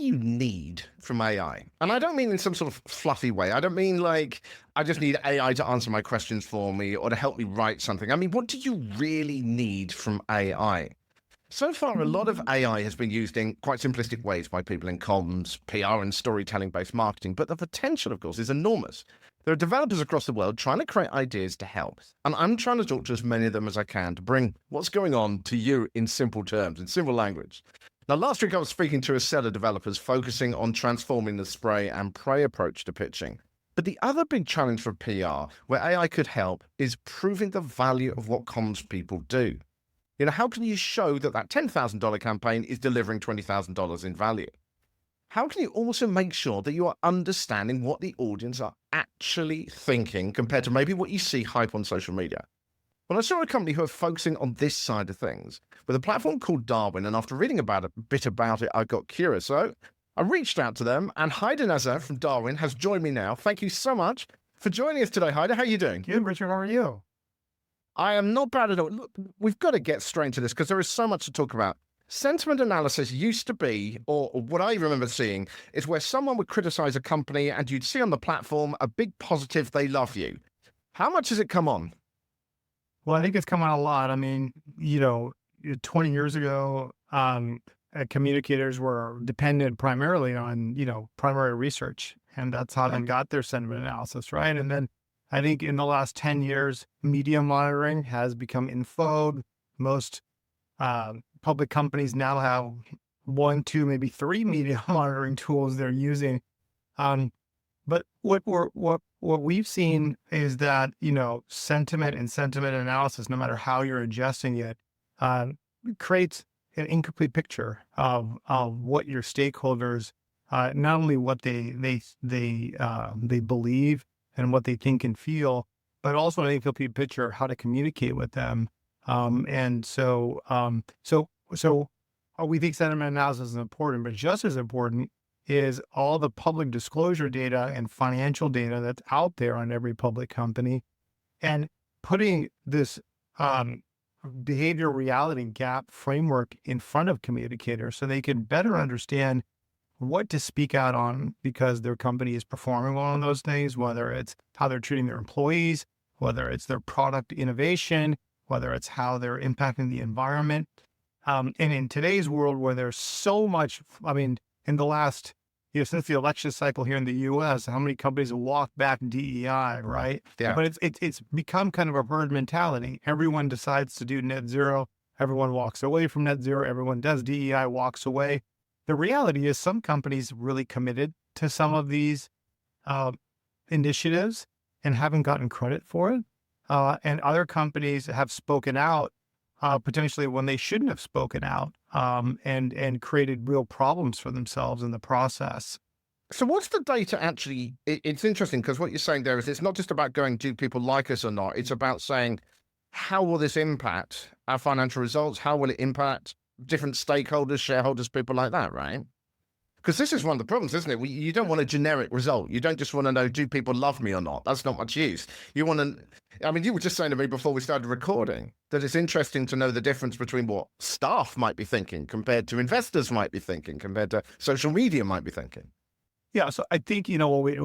you need from AI? And I don't mean in some sort of fluffy way. I don't mean like I just need AI to answer my questions for me or to help me write something. I mean, what do you really need from AI? So far, a lot of AI has been used in quite simplistic ways by people in comms, PR, and storytelling-based marketing, but the potential, of course, is enormous. There are developers across the world trying to create ideas to help, and I'm trying to talk to as many of them as I can to bring what's going on to you in simple terms, in simple language. Now, last week I was speaking to a set of developers focusing on transforming the spray and pray approach to pitching. But the other big challenge for PR, where AI could help, is proving the value of what comms people do. How can you show that that $10,000 campaign is delivering $20,000 in value? How can you also make sure that you are understanding what the audience are actually thinking compared to maybe what you see hype on social media? Well, I saw a company who are focusing on this side of things with a platform called Darwin, and after reading a bit about it, I got curious. So I reached out to them, and Haider Nazer from Darwin has joined me now. Thank you so much for joining us today, Haider. How are you doing? Good, Richard. How are you? I am not bad at all. Look, we've got to get straight into this because there is so much to talk about. Sentiment analysis used to be, or what I remember seeing, is where someone would criticize a company and you'd see on the platform a big positive, they love you. How much has it come on? Well, I think it's come on a lot. I mean, 20 years ago, communicators were dependent primarily on, primary research, and that's how they got their sentiment analysis, right? And then I think in the last 10 years, media monitoring has become in vogue. Most public companies now have 1, 2, maybe 3 media monitoring tools they're using. But what we've seen is that, sentiment and sentiment analysis, no matter how you're adjusting it, creates an incomplete picture of what your stakeholders, not only what they believe and what they think and feel, but also an incomplete picture of how to communicate with them. So we think sentiment analysis is important, but just as important is all the public disclosure data and financial data that's out there on every public company, and putting this behavior-reality gap framework in front of communicators so they can better understand what to speak out on because their company is performing well on those things, whether it's how they're treating their employees, whether it's their product innovation, whether it's how they're impacting the environment. And in today's world where there's so much, in the last, since the election cycle here in the US, how many companies have walked back DEI, right? Yeah. But it's become kind of a herd mentality. Everyone decides to do net zero. Everyone walks away from net zero. Everyone does DEI, walks away. The reality is some companies really committed to some of these initiatives and haven't gotten credit for it. And other companies have spoken out potentially when they shouldn't have spoken out, and created real problems for themselves in the process. So what's the data actually? It's interesting because what you're saying there is it's not just about going, do people like us or not? It's about saying, how will this impact our financial results? How will it impact different stakeholders, shareholders, people like that, right? Because this is one of the problems, isn't it? You don't want a generic result. You don't just want to know, do people love me or not? That's not much use. You want to, you were just saying to me before we started recording that it's interesting to know the difference between what staff might be thinking compared to investors might be thinking, compared to social media might be thinking. Yeah. So I think, I know we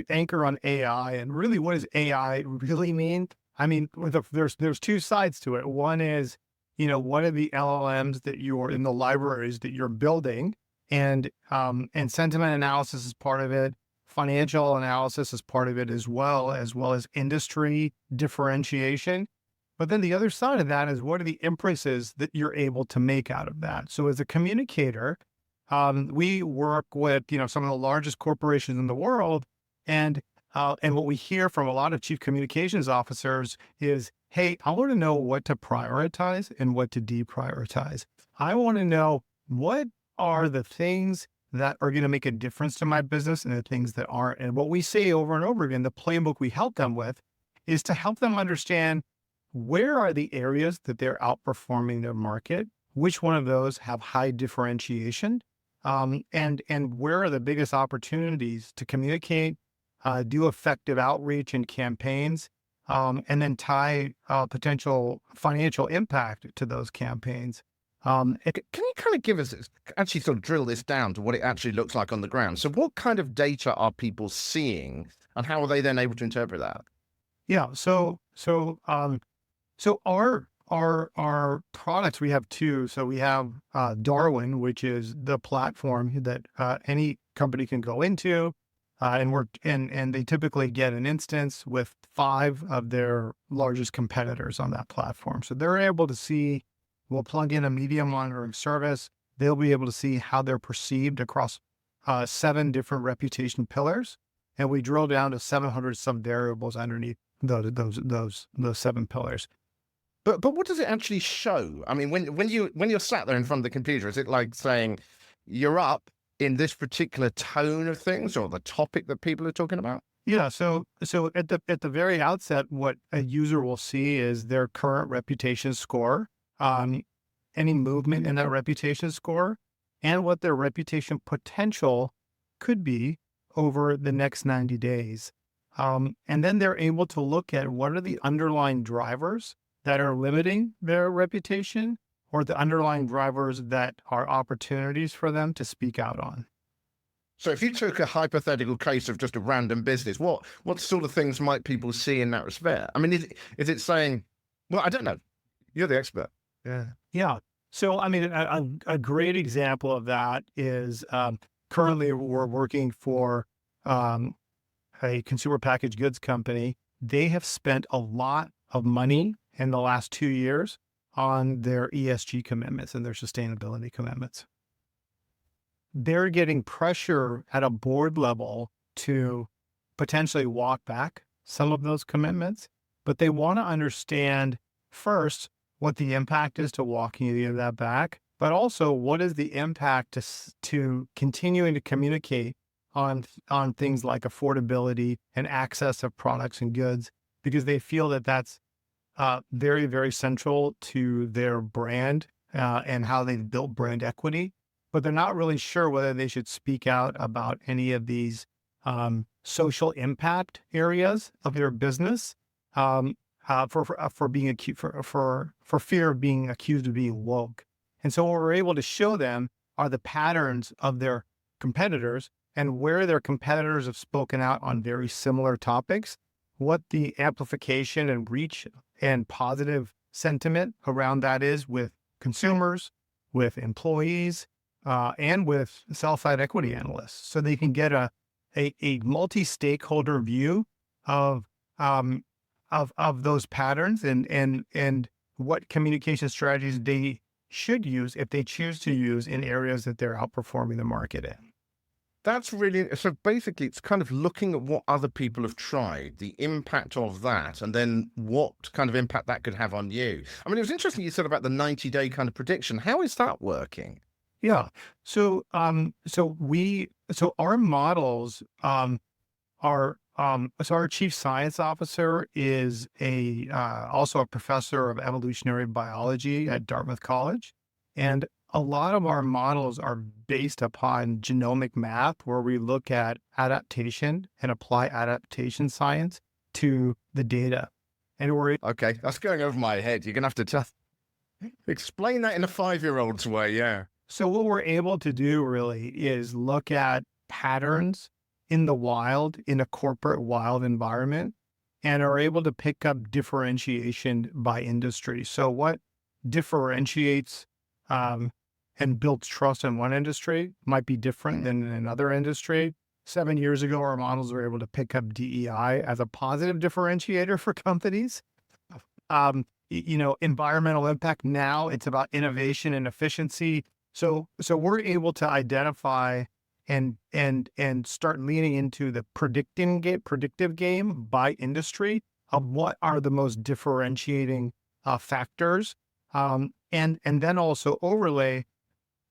anchor on AI, and really what does AI really mean? There's two sides to it. One is, what are the LLMs that you're in the libraries that you're building, and sentiment analysis is part of it. Financial analysis is part of it as well as industry differentiation. But then the other side of that is, what are the inferences that you're able to make out of that? So as a communicator, we work with, some of the largest corporations in the world, and what we hear from a lot of chief communications officers is, hey, I want to know what to prioritize and what to deprioritize. I want to know what are the things that are going to make a difference to my business and the things that aren't. And what we say over and over again, the playbook we help them with, is to help them understand where are the areas that they're outperforming their market, which one of those have high differentiation, and where are the biggest opportunities to communicate, do effective outreach and campaigns, and then tie potential financial impact to those campaigns. Can you kind of give us, actually sort of drill this down to what it actually looks like on the ground? So what kind of data are people seeing and how are they then able to interpret that? Yeah. So our products, we have two. So we have Darwin, which is the platform that any company can go into, and they typically get an instance with 5 of their largest competitors on that platform. So they're able to see. We'll plug in a media monitoring service. They'll be able to see how they're perceived across 7 different reputation pillars, and we drill down to 700 some variables underneath those 7 pillars. But what does it actually show? I mean, when you're sat there in front of the computer, is it like saying you're up in this particular tone of things or the topic that people are talking about? Yeah. So at the very outset, what a user will see is their current reputation score, um, any movement in that reputation score, and what their reputation potential could be over the next 90 days. And then they're able to look at what are the underlying drivers that are limiting their reputation, or the underlying drivers that are opportunities for them to speak out on. So if you took a hypothetical case of just a random business, what sort of things might people see in that respect? I mean, is it saying, well, I don't know. You're the expert. Yeah. Yeah. So, I mean, a great example of that is currently we're working for a consumer packaged goods company. They have spent a lot of money in the last 2 years on their ESG commitments and their sustainability commitments. They're getting pressure at a board level to potentially walk back some of those commitments, but they want to understand first what the impact is to walking any of that back, but also what is the impact to continuing to communicate on things like affordability and access of products and goods, because they feel that that's very, very central to their brand and how they've built brand equity. But they're not really sure whether they should speak out about any of these social impact areas of their business for being accused for fear of being accused of being woke. And so what we're able to show them are the patterns of their competitors and where their competitors have spoken out on very similar topics, what the amplification and reach and positive sentiment around that is with consumers, with employees, and with sell-side equity analysts, so they can get a multi-stakeholder view of those patterns and what communication strategies they should use if they choose to use in areas that they're outperforming the market in. That's really, so basically it's kind of looking at what other people have tried, the impact of that, and then what kind of impact that could have on you. I mean, it was interesting you said about the 90-day kind of prediction. How is that working? Yeah. So our models so our chief science officer is also a professor of evolutionary biology at Dartmouth College. And a lot of our models are based upon genomic math, where we look at adaptation and apply adaptation science to the data. And Okay, that's going over my head. You're going to have to explain that in a 5-year-old's way. Yeah. So what we're able to do really is look at patterns in the wild, in a corporate wild environment, and are able to pick up differentiation by industry. So what differentiates and builds trust in one industry might be different than in another industry. 7 years ago, our models were able to pick up DEI as a positive differentiator for companies. Environmental impact. Now it's about innovation and efficiency. So we're able to identify and start leaning into the predictive game by industry of what are the most differentiating factors, and then also overlay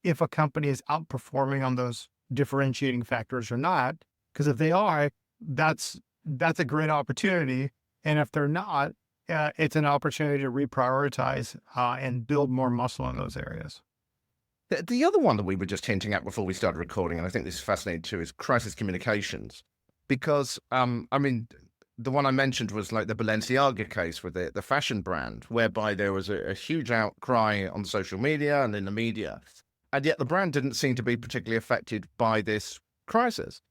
if a company is outperforming on those differentiating factors or not. Because if they are, that's a great opportunity, and if they're not, it's an opportunity to reprioritize and build more muscle in those areas. The other one that we were just hinting at before we started recording, and I think this is fascinating too, is crisis communications. Because, I mean, the one I mentioned was like the Balenciaga case with the fashion brand, whereby there was a huge outcry on social media and in the media. And yet the brand didn't seem to be particularly affected by this crisis.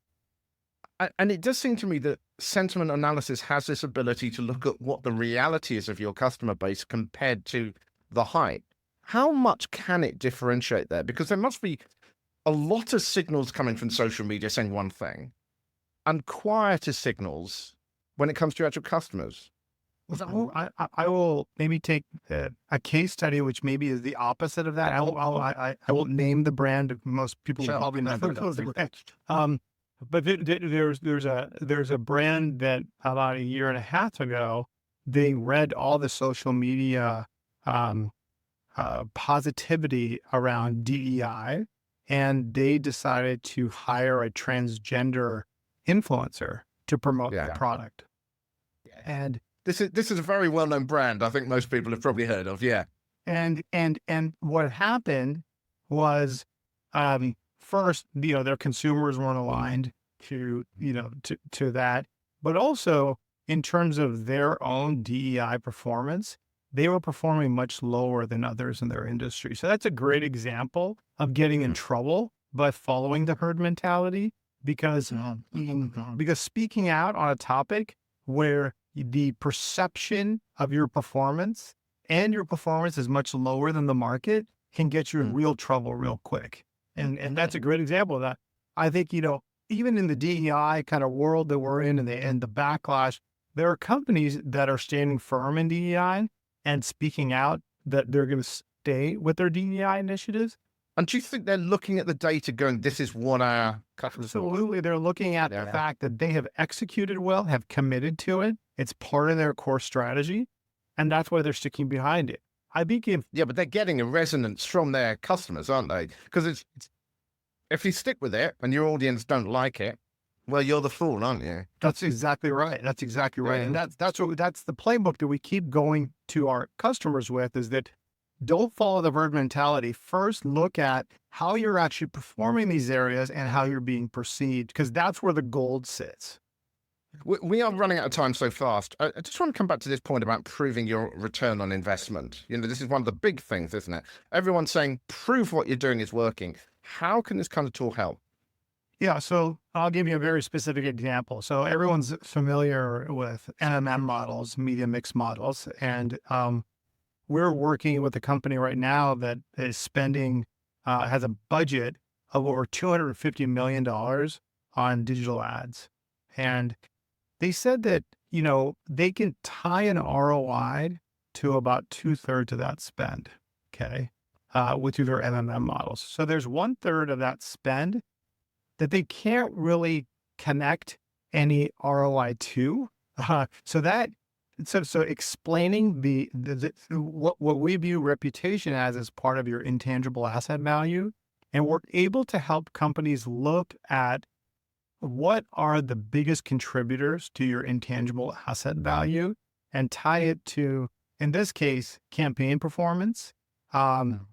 And it does seem to me that sentiment analysis has this ability to look at what the reality is of your customer base compared to the hype. How much can it differentiate there? Because there must be a lot of signals coming from social media saying one thing and quieter signals when it comes to your actual customers. So I will maybe take a case study, which maybe is the opposite of that. I won't name the brand. Most people will probably not know the brand. But there's a brand that about a year and a half ago, they read all the social media positivity around DEI, and they decided to hire a transgender influencer to promote the product. And this is a very well-known brand. I think most people have probably heard of. Yeah. And what happened was, first, their consumers weren't aligned to that, but also in terms of their own DEI performance, they were performing much lower than others in their industry. So that's a great example of getting in trouble by following the herd mentality, because speaking out on a topic where the perception of your performance and your performance is much lower than the market can get you in real trouble real quick. And that's a great example of that. I think, even in the DEI kind of world that we're in and the backlash, there are companies that are standing firm in DEI and speaking out that they're going to stay with their DEI initiatives. And do you think they're looking at the data going, this is what our customers want? Absolutely. They're looking at the fact that they have executed well, have committed to it. It's part of their core strategy, and that's why they're sticking behind it. I think but they're getting a resonance from their customers, aren't they? Because it's if you stick with it and your audience don't like it, well, you're the fool, aren't you? That's exactly right. That's exactly right. And that's the playbook that we keep going to our customers with, is that don't follow the herd mentality. First, look at how you're actually performing these areas and how you're being perceived, because that's where the gold sits. We are running out of time so fast. I just want to come back to this point about proving your return on investment. This is one of the big things, isn't it? Everyone's saying, prove what you're doing is working. How can this kind of tool help? Yeah, so I'll give you a very specific example. So everyone's familiar with MMM models, media mix models, and we're working with a company right now that is spending, has a budget of over $250 million on digital ads. And they said that, they can tie an ROI to about 2/3 of that spend, okay, with their MMM models. So there's 1/3 of that spend that they can't really connect any ROI to. So explaining what we view reputation as part of your intangible asset value, and we're able to help companies look at what are the biggest contributors to your intangible asset value and tie it to, in this case, campaign performance,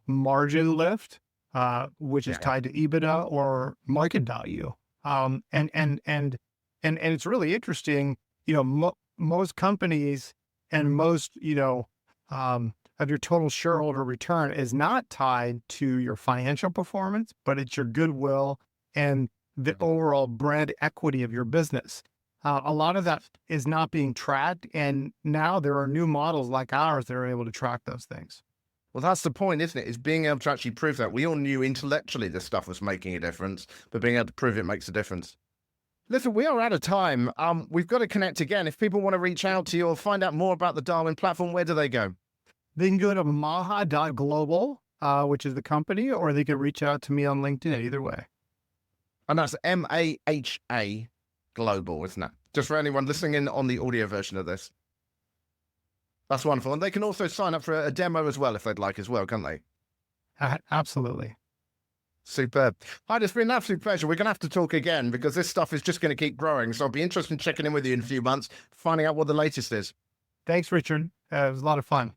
margin lift, which is tied to EBITDA or market value. And it's really interesting, most companies and most, of your total shareholder return is not tied to your financial performance, but it's your goodwill and the overall brand equity of your business. A lot of that is not being tracked. And now there are new models like ours that are able to track those things. Well, that's the point, isn't it? Is being able to actually prove that. We all knew intellectually this stuff was making a difference, but being able to prove it makes a difference. Listen, we are out of time. We've got to connect again. If people want to reach out to you or find out more about the Darwin platform, where do they go? They can go to maha.global, which is the company, or they can reach out to me on LinkedIn, either way. And that's MAHA Global, isn't it? Just for anyone listening in on the audio version of this. That's wonderful. And they can also sign up for a demo as well if they'd like as well, can't they? Absolutely. Superb. Haider, it's been an absolute pleasure. We're going to have to talk again because this stuff is just going to keep growing. So I'll be interested in checking in with you in a few months, finding out what the latest is. Thanks, Richard. It was a lot of fun.